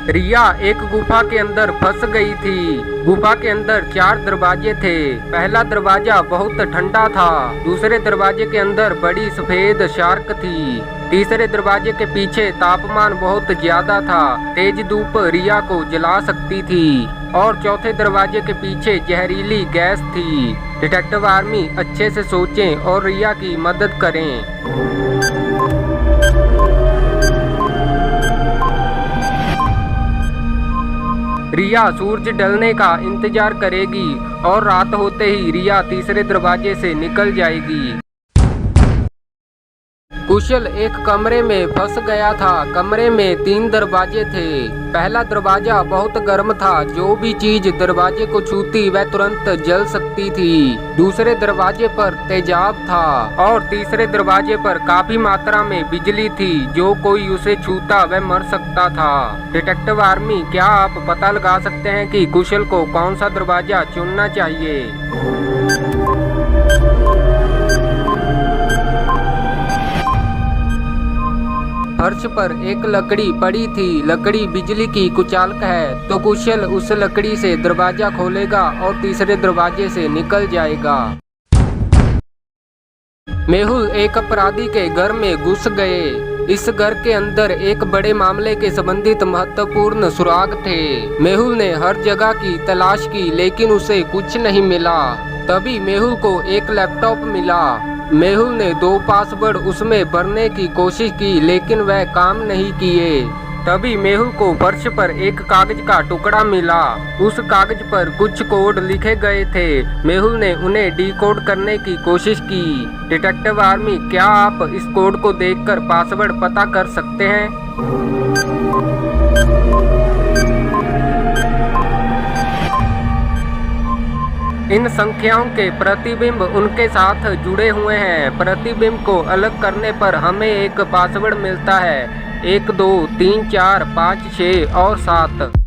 रिया एक गुफा के अंदर फंस गई थी। गुफा के अंदर 4 दरवाजे थे। पहला दरवाजा बहुत ठंडा था। दूसरे दरवाजे के अंदर बड़ी सफेद शार्क थी। तीसरे दरवाजे के पीछे तापमान बहुत ज्यादा था। तेज धूप रिया को जला सकती थी। और चौथे दरवाजे के पीछे जहरीली गैस थी। डिटेक्टिव आर्मी अच्छे से सोचें और रिया की मदद करें। रिया सूरज ढलने का इंतजार करेगी और रात होते ही रिया तीसरे दरवाजे से निकल जाएगी। कुशल एक कमरे में फंस गया था। कमरे में 3 दरवाजे थे। पहला दरवाजा बहुत गर्म था। जो भी चीज दरवाजे को छूती वह तुरंत जल सकती थी। दूसरे दरवाजे पर तेजाब था और तीसरे दरवाजे पर काफी मात्रा में बिजली थी। जो कोई उसे छूता वह मर सकता था। डिटेक्टिव आर्मी, क्या आप पता लगा सकते हैं कि कुशल को कौन सा दरवाजा चुनना चाहिए? फर्श पर एक लकड़ी पड़ी थी। लकड़ी बिजली की कुचालक है, तो कुशल उस लकड़ी से दरवाजा खोलेगा और तीसरे दरवाजे से निकल जाएगा। मेहुल एक अपराधी के घर में घुस गए। इस घर के अंदर एक बड़े मामले के संबंधित महत्वपूर्ण सुराग थे। मेहुल ने हर जगह की तलाश की लेकिन उसे कुछ नहीं मिला। तभी मेहुल को एक लैपटॉप मिला। मेहुल ने 2 पासवर्ड उसमें भरने की कोशिश की लेकिन वह काम नहीं किए। तभी मेहुल को फर्श पर एक कागज का टुकड़ा मिला। उस कागज पर कुछ कोड लिखे गए थे। मेहुल ने उन्हें डिकोड करने की कोशिश की। डिटेक्टिव आर्मी, क्या आप इस कोड को देखकर पासवर्ड पता कर सकते हैं? इन संख्याओं के प्रतिबिंब उनके साथ जुड़े हुए हैं। प्रतिबिंब को अलग करने पर हमें एक पासवर्ड मिलता है। 1 2 3 4 5 6 और 7।